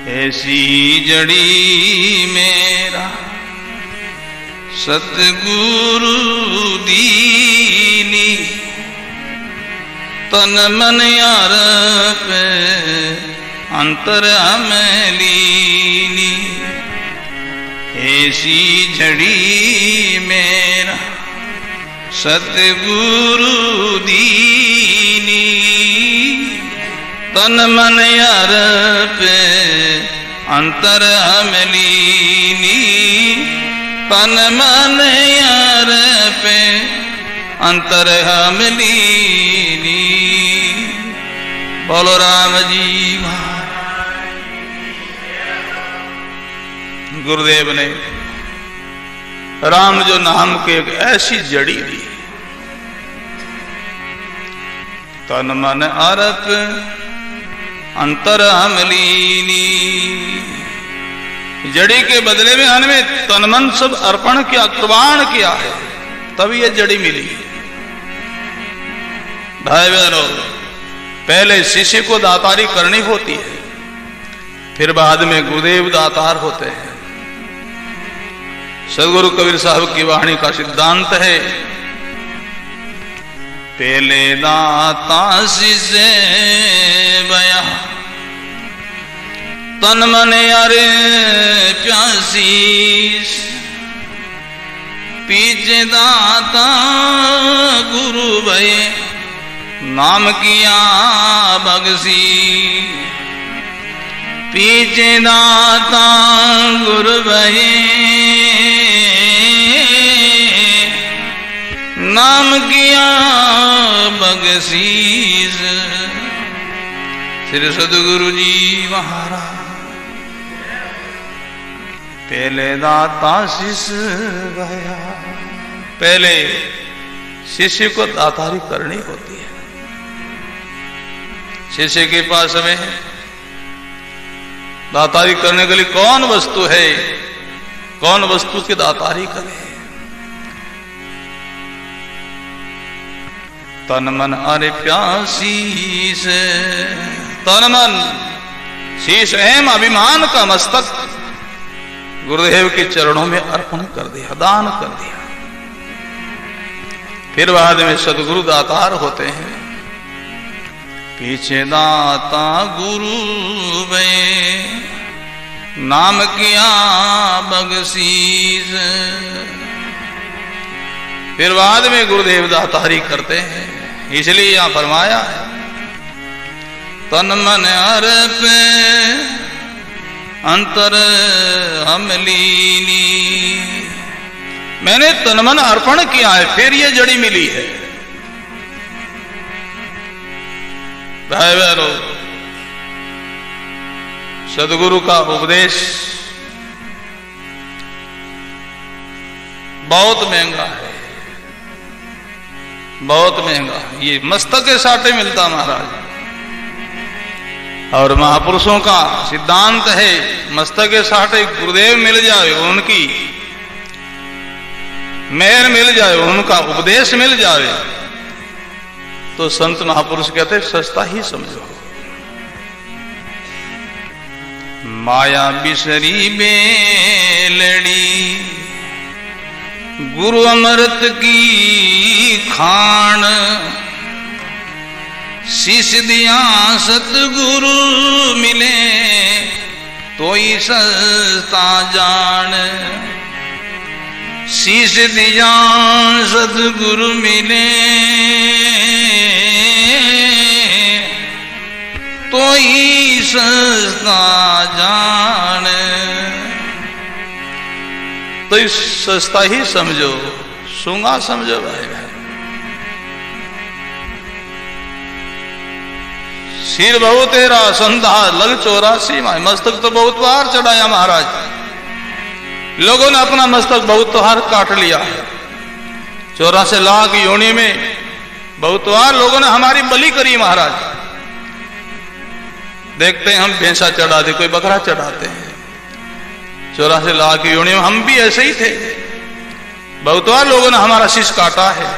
ऐसी जड़ी मेरा सतगुरु दीनी, तन मन यार पे अंतर में लीनी। ऐसी जड़ी मेरा सतगुरु दीनी, तन मन यार पे अंतर में लीनी। तन मन यार पे अंतर में लीनी। बोलो राम जी महाराज। गुरुदेव ने राम जो नाम के एक ऐसी जड़ी दी, तन मन अर्प अंतर हम लीनी। जड़ी के बदले में हमें तन मन सब अर्पण किया, कुर्बान किया है, तब ये जड़ी मिली। भाई बहनों, पहले शिष्य को दातारी करनी होती है, फिर बाद में गुरुदेव दातार होते हैं। सदगुरु कबीर साहब की वाणी का सिद्धांत है, पहले दाता शिष्य बया, तन मन यारे प्यासीस। पीछे दाता गुरु भये, नाम किया बगसी। पीछे दाता गुरु भये, नाम किया बगसीस। श्री सदगुरु जी महाराज। पहले दाता शिष्य गया, पहले शिष्य को दातारी करनी होती है। शिष्य के पास में दातारी करने के लिए कौन वस्तु है, कौन वस्तु की दातारी करे। तन मन अरे प्यासीस, तन मन शीश एम अभिमान का मस्तक गुरुदेव के चरणों में अर्पण कर दिया, दान कर दिया। फिर बाद में सदगुरु दातार होते हैं। पीछे दाता गुरु में, नाम किया बगसीस। फिर बाद में गुरुदेव दातारी करते हैं। इसलिए यहां फरमाया है, तन मन अर्प अंतर हम लीनी। मैंने तन मन अर्पण किया है, फिर ये जड़ी मिली है। भाई बहनों, सदगुरु का उपदेश बहुत महंगा है, बहुत महंगा। ये मस्तक के साटे मिलता महाराज। और महापुरुषों का सिद्धांत है, मस्तक के साटे गुरुदेव मिल जाए, उनकी मेहर मिल जाए, उनका उपदेश मिल जाए, तो संत महापुरुष कहते सस्ता ही समझो। माया बिसरी बेलड़ी, गुरु अमृत की खान। शीश दिया सतगुरु मिले, तो ही सस्ता जान। शीश दिया सतगुरु मिले, तो ही सस्ता जान। तो इस सस्ता ही समझो, सूंगा समझो भाई भाई। सिर बहु तेरा संधा लग 84 माह, मस्तक तो बहुत बार चढ़ाया महाराज। लोगों ने अपना मस्तक बहुत बार काट लिया है। 84 लाख योनि में बहुत बार लोगों ने हमारी बलि करी महाराज। देखते हैं हम भैंसा चढ़ाते, कोई बकरा चढ़ाते हैं। 84 लाख योनि में हम भी ऐसे ही थे। बहुत बार लोगों ने हमारा शीश काटा है,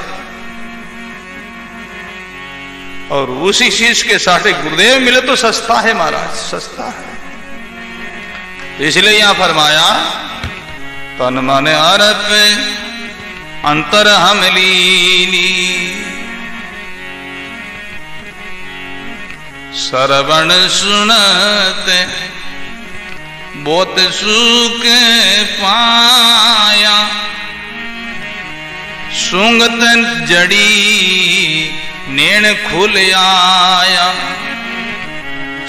और उसी शीश के साथ गुरुदेव मिले तो सस्ता है महाराज, सस्ता है। इसलिए यहां फरमाया तन मन अर्प अंतर हम लीनी, श्रवण सुनत बहुत सुख पाया, सुंगत जड़ी नैन खुल आया,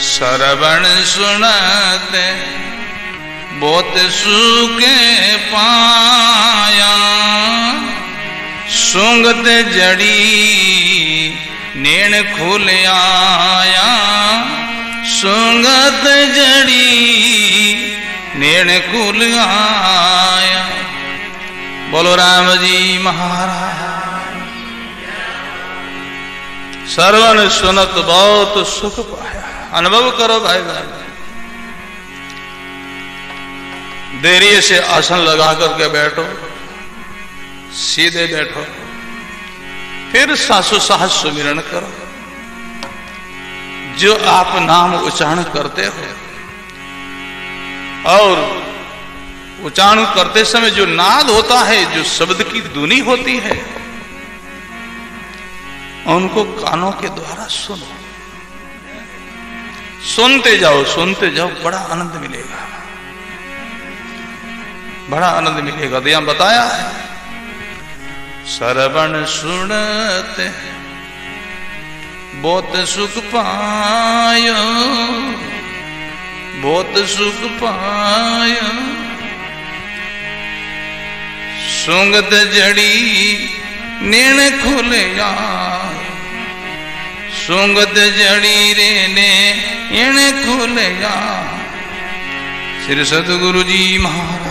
श्रवण सुनत बहुत सुख पाया, सुंगत जड़ी नैन खुल आया, सुंगत जड़ी नैन खुल आया। बोलो राम जी महाराज। श्रवण सुनत बहुत सुख पाया। अनुभव करो भाई बहन। देरी से आसन लगा करके बैठो, सीधे बैठो, फिर सासु साहस सुमिरन करो। जो आप नाम उच्चारण करते हो और उच्चारण करते समय जो नाद होता है, जो शब्द की धुनी होती है, उनको कानों के द्वारा सुनो। सुनते जाओ, बड़ा आनंद मिलेगा, बड़ा आनंद मिलेगा। तो यहां बताया है श्रवण सुनत बहुत सुख पायो, बहुत सुख पायो, सुंगत जड़ी नैन खुल आया, सुंगत जड़ी रे नैन खुल आया। श्री सतगुरु जी महाराज।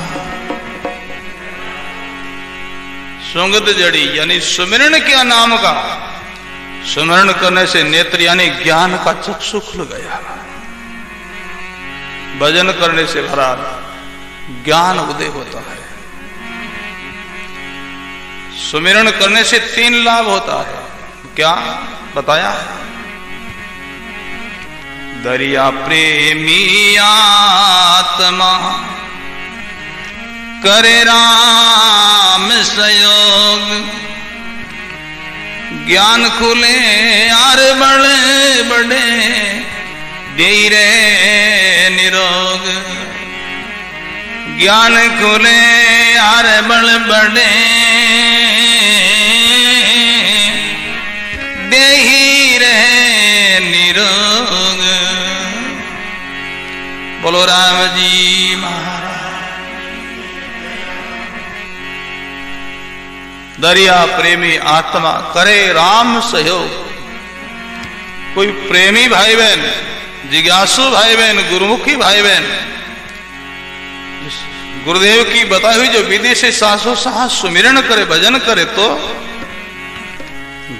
सुंगत जड़ी यानी सुमिरन क्या नाम का, सुमिरन करने से नेत्र यानी ज्ञान का चक्षु खुल गया। भजन करने से भरा ज्ञान उदय होता है। सुमिरन करने से 3 लाभ होता है। क्या बताया है? दरिया प्रेमी आत्मा करे राम सहयोग, ज्ञान खुले यार बड़े बड़े धीरे निरोग, ज्ञान खुले यार बड़े बड़े धीरे निरोग। बोलो राम जी महाराज। दरिया प्रेमी आत्मा करे राम सहयोग। कोई प्रेमी भाई बहन, जिज्ञासु भाई बहन, गुरुमुखी भाई बहन गुरुदेव की बताई हुई जो विधि से सासो सास सुमिरन करे, भजन करे, तो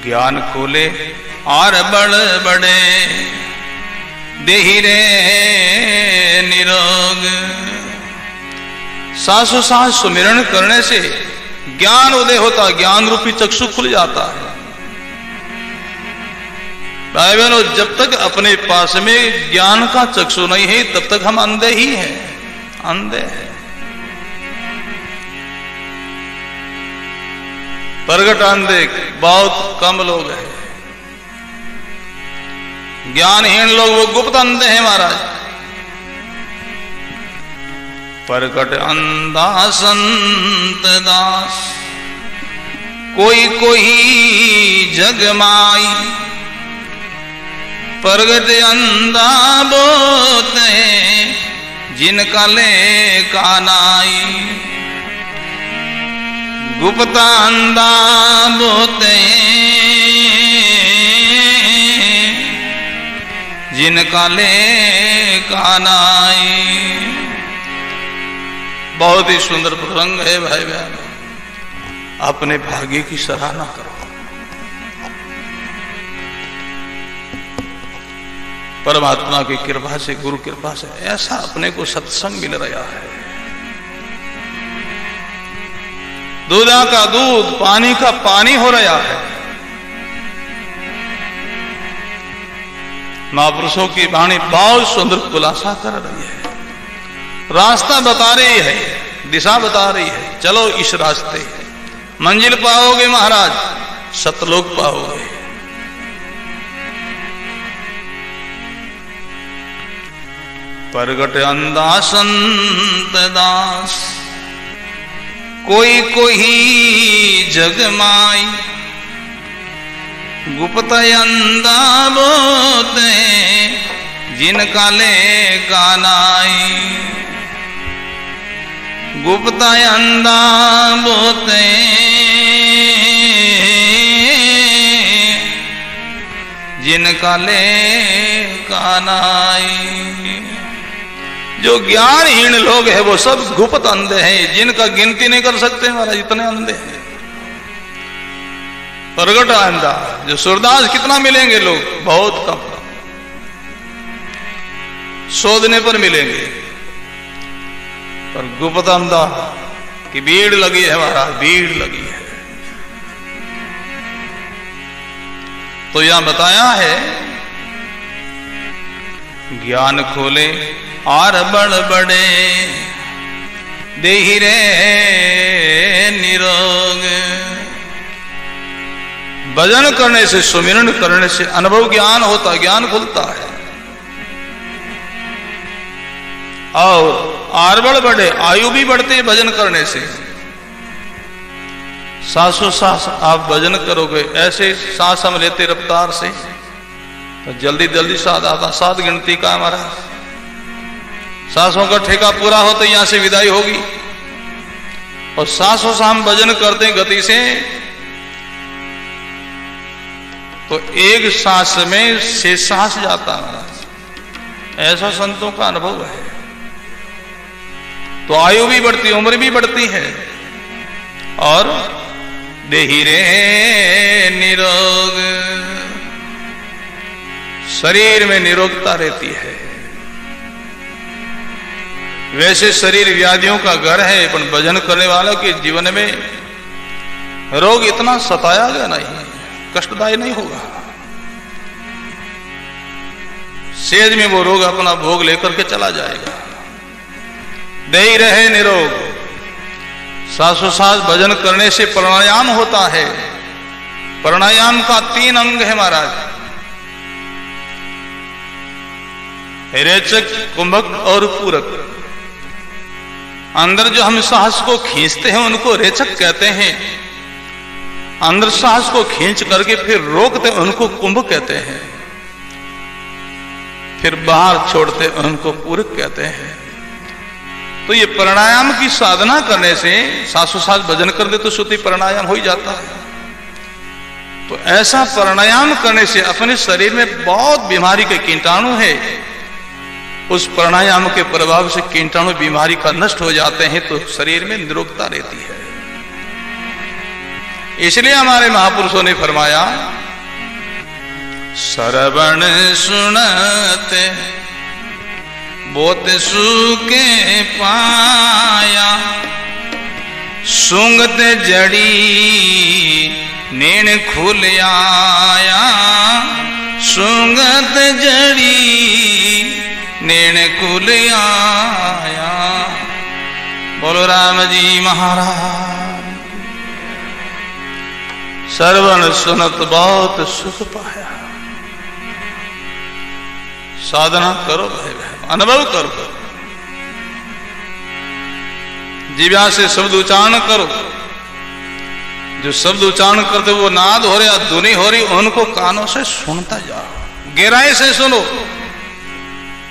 ज्ञान खोले और बड़ बड़े देहिरे निरोग। सासो सास सुमिरन करने से ज्ञान उदय होता, ज्ञान रूपी चक्षु खुल जाता है। भाई बहनों, जब तक अपने पास में ज्ञान का चक्षु नहीं है तब तक हम अंधे ही हैं, अंधे हैं। प्रगट अंधे बहुत कम लोग हैं। ज्ञानहीन लोग वो गुप्त अंधे हैं महाराज। प्रगट अंधा संत दास, कोई कोई जग माई, प्रगट अंधा बोत है जिनका ले कानाई, गुप्त अंधा बोत है जिनका ले कानाई। बहुत ही सुंदर प्रसंग है भाई बहन। अपने भाग्य की सराहना करो। परमात्मा की कृपा से, गुरु कृपा से ऐसा अपने को सत्संग मिल रहा है। दूधा का दूध, पानी का पानी हो रहा है। महापुरुषों की वाणी बहुत सुंदर खुलासा कर रही है। रास्ता बता रही है, दिशा बता रही है, चलो इस रास्ते, मंजिल पाओगे महाराज, सतलोक पाओगे। प्रगट अंधा संत दास, कोई कोई जग माई, गुप्त अंधा बोते जिनका ले गानाई। गुप्त अंधा बोते जिनका ले गानाई। जो ज्ञानहीन लोग हैं वो सब गुप्त अंधे हैं, जिनका गिनती नहीं कर सकते महाराज, इतने अंधे हैं। प्रगट अंधा, जो सूरदास कितना मिलेंगे लोग, बहुत कम, शोधने पर मिलेंगे। पर गुप्त अंधा की भीड़ लगी है महाराज, भीड़ लगी है। तो यहां बताया है ज्ञान खोले और बड़ बड़े देहि रे निरोग। भजन करने से, सुमिरन करने से अनुभव ज्ञान होता, ज्ञान खुलता है। और आरबड़ बढ़े, आयु भी बढ़ती है भजन करने से। सासों सास आप भजन करोगे, ऐसे सांस हम लेते रफ्तार से, तो जल्दी जल्दी साथ आता, सात गिनती का हमारा सांसों का ठेका पूरा हो तो यहां से विदाई होगी। और सांसों से हम भजन करते गति से, तो एक सांस में 6 सांस जाता है, ऐसा संतों का अनुभव है। तो आयु भी बढ़ती, उम्र भी बढ़ती है, और देहि रे निरोग, शरीर में निरोगता रहती है। वैसे शरीर व्याधियों का घर है, पर भजन करने वालों के जीवन में रोग इतना सताया गया नहीं, कष्टदायी नहीं होगा। सेज में वो रोग अपना भोग लेकर के चला जाएगा। देहि रहे निरोग। श्वासोच्छ्वास भजन करने से प्राणायाम होता है। प्राणायाम का 3 अंग है महाराज, रेचक, कुंभक और पूरक। अंदर जो हम सांस को खींचते हैं उनको रेचक कहते हैं, अंदर सांस को खींच करके फिर रोकते उनको कुंभ कहते हैं, फिर बाहर छोड़ते उनको पूरक कहते हैं। तो ये प्राणायाम की साधना करने से, सांसोच्छ्वास भजन कर दे तो श्रुति प्राणायाम हो ही जाता है। तो ऐसा प्राणायाम करने से अपने शरीर में बहुत बीमारी के कीटाणु है, उस प्राणायाम के प्रभाव से कीटाणु बीमारी का नष्ट हो जाते हैं, तो शरीर में निरोगता रहती है। इसलिए हमारे महापुरुषों ने फरमाया, श्रवण सुनते बोत सुके पाया, सुंगत जड़ी नैन खुल आया, सुंगत जड़ी नैन खुल आया। बोलो राम जी महाराज। श्रवण सुनत बहुत सुख पाया। साधना करो भाई बहन, अनुभव करो, जीवा से शब्द उच्चारण करो। जो शब्द उच्चारण करते वो नाद हो रही या धुनी हो रही, उनको कानों से सुनता जाओ, गहराई से सुनो,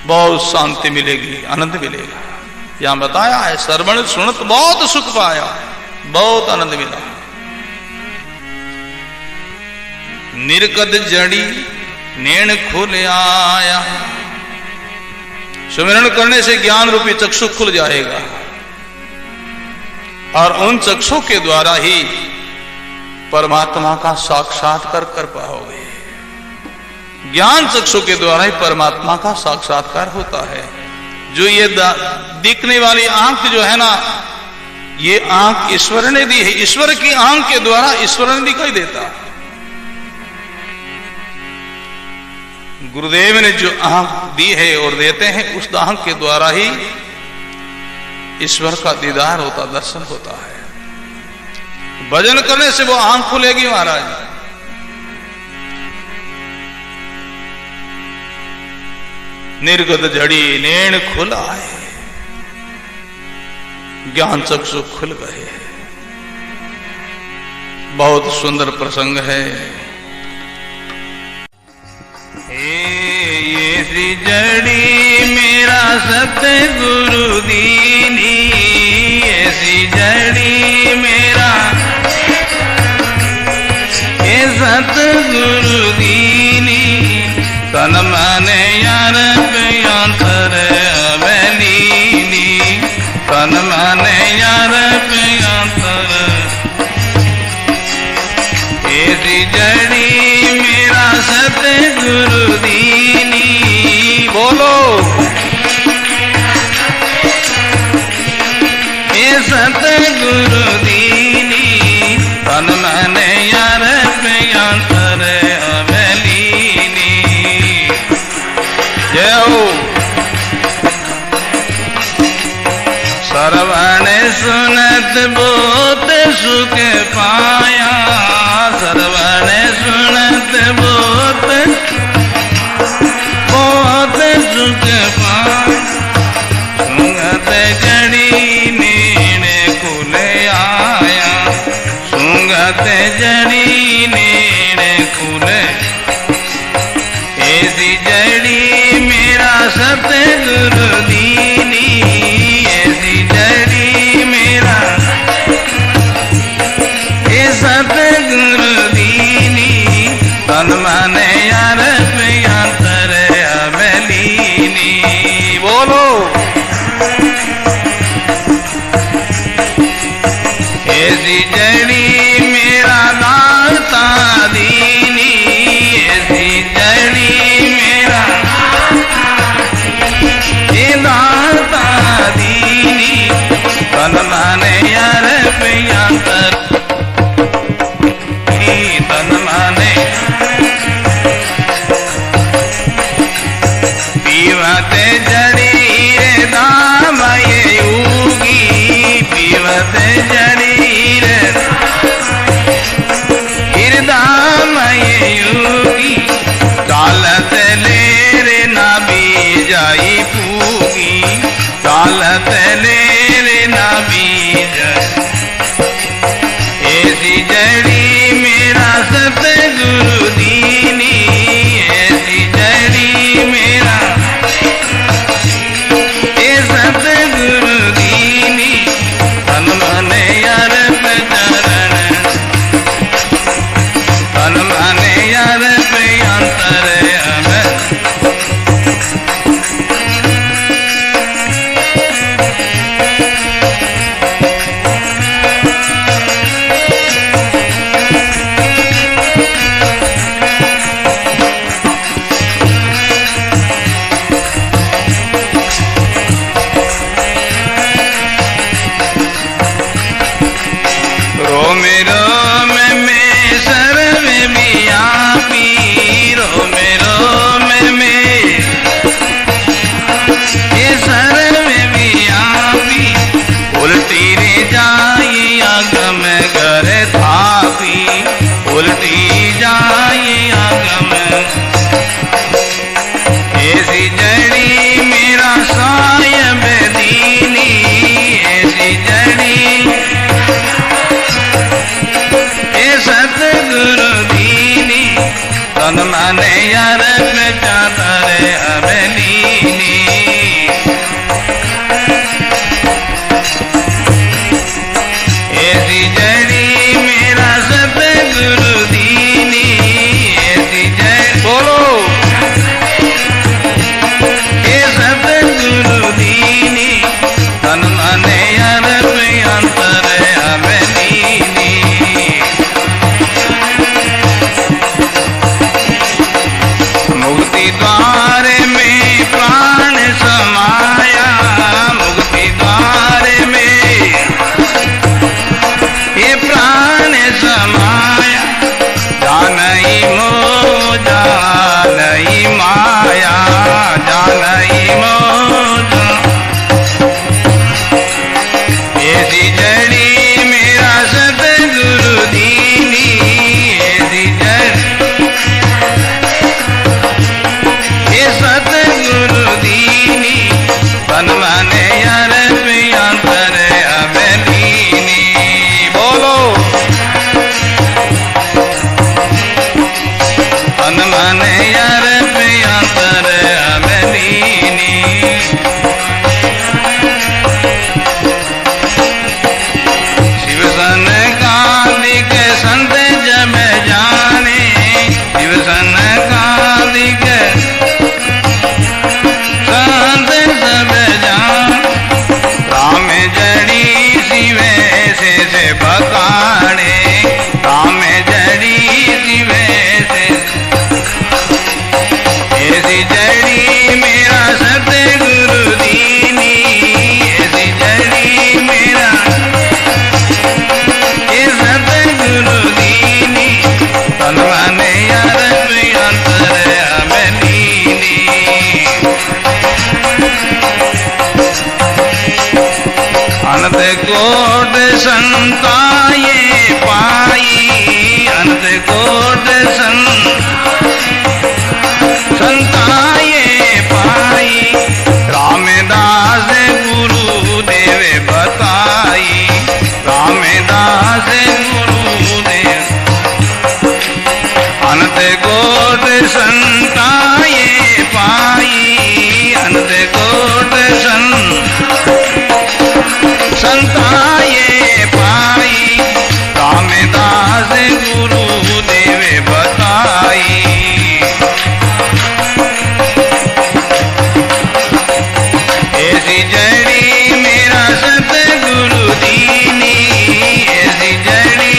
बहुत शांति मिलेगी, आनंद मिलेगा। यहां बताया है, श्रवण सुनत बहुत सुख पाया, बहुत आनंद मिला। निर्कद जड़ी नैन खुल आया। सुमिरन करने से ज्ञान रूपी चक्षु खुल जाएगा, और उन चक्षु के द्वारा ही परमात्मा का साक्षात्कार कर पाओगे। ज्ञान चक्षु के द्वारा ही परमात्मा का साक्षात्कार होता है। जो ये दिखने वाली आंख जो है ना, ये आंख ईश्वर ने दी है। ईश्वर की आंख के द्वारा ईश्वर ने दिखाई देता। गुरुदेव ने जो आंख दी है और देते हैं, उस आंख के द्वारा ही ईश्वर का दीदार होता, दर्शन होता है। भजन करने से वो आंख खुलेगी महाराज। निर्गत झड़ी नैन खुला है, ज्ञान चक्षु खुल गए। बहुत सुंदर प्रसंग है। ये सी जड़ी मेरा सतगुरु दीनी, ऐसी जड़ी मेरा ये सतगुरु दीनी, तन मन यार अंतर अवलीनी, तन मन यार अंतर। ऐसी जड़ी मेरा सतगुरु दीनी, बोलो ये सतगुरु दीनी, तन मन यार अंतर अवलीनी। जय हो। श्रवण सुनत बहुत सुख पाया, श्रवण सुनत बहुत सुख पाया। सुंगत जड़ी नेड़े खुल आया, सुंगत जड़ी नेड़े खुल। ऐसी जड़ी मेरा सतगुरु दीनी, ऐसी जड़ी मेरा ये सतगुरु दीनी, तन मन यार अंतर अवलीनी। बोलो ऐसी जड़ी मेरा दाता दीनी, ऐसी जड़ी मेरा ये दाता दीनी, तन मन यार अंतर, तन मन पीवत जड़ी रे दाम ये उगी, पीवत जड़ी रे दाम ये उगी। डालत ले रे ना बीजाई पूगी, डालत ले रे ना बीजाई। ऐसी जड़ी मेरा सतगुरु दीनी, ऐसी जड़ी मेरा ये सतगुरु दीनी, तन मन यार चरण, तन मन यार अंतर अवल। तन मन अर्पियंतर अमलीनी। बोलो तन मन अर्पियंतर अमलीनी। शिव सन कालिक संत जब जाने, शिव सन कालिक संत सब जान, राम जड़ी शिवे से पकाड़े, राम जड़ी शिवे से। ऐसी जड़ी मेरा सतगुरु दीनी, ऐसी जड़ी मेरा ये सतगुरु दीनी। तन मन अर्पियंतर अमलीनी। अनंत कोट संताये पाई, अनंत कोट संताये पाई, रामदास गुरुदेव बताई, रामदास गुरुदेव। अनंत कोट संताये पाई, अनंत कोट संताये पाई, रामदास गुरुदेव बताई। ऐसी जड़ी मेरा सतगुरु दीनी, ऐसी जड़ी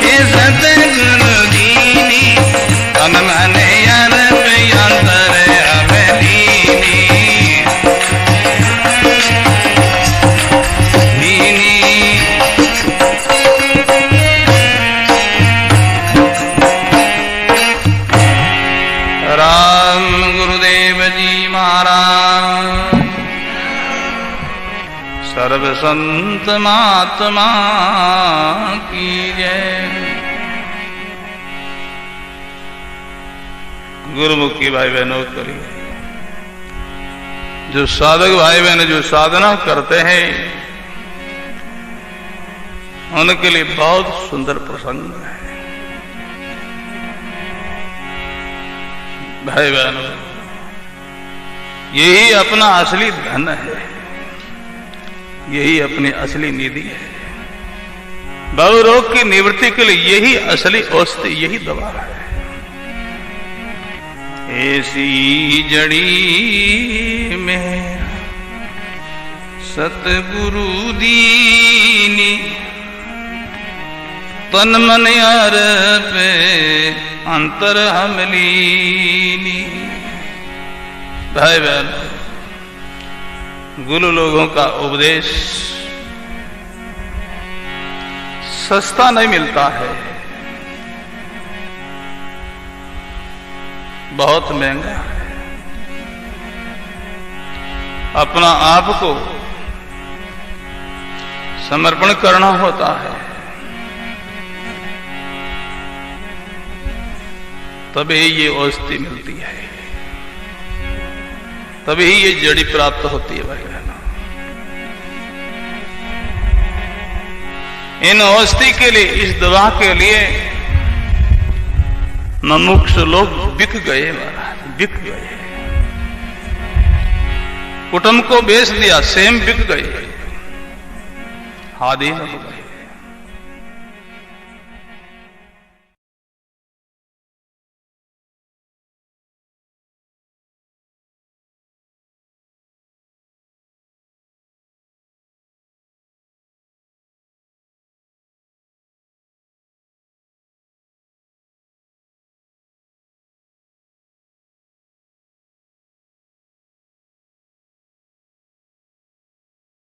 ये सतगुरु दीनी। तन मन अर्पियंतर अमलीनी। राम गुरुदेव जी महाराज। सर्व संत महात्मा की जय। गुरुमुखी भाई बहनों करिए, जो साधक भाई बहन जो साधना करते हैं उनके लिए बहुत सुंदर प्रसंग है। भाई बहनों, यही अपना असली धन है, यही अपनी असली निधि है। बहुरोग की निवृत्ति के लिए यही असली औषधि, यही दवा है। ऐसी जड़ी में सतगुरु दीनी, तन मन अर्पे अंतर अमलीनी। भाई बहन, गुरु लोगों का उपदेश सस्ता नहीं मिलता है, बहुत महंगा है। अपना आप को समर्पण करना होता है, तभी ये औषधि मिलती है, तभी ये जड़ी प्राप्त होती है। भाई बहनों, इन औषधि के लिए, इस दवा के लिए मुमुक्षु लोग बिक गए महाराज, बिक गए। कुटुंब को बेच दिया, सेम बिक गए, हादीन हो गए।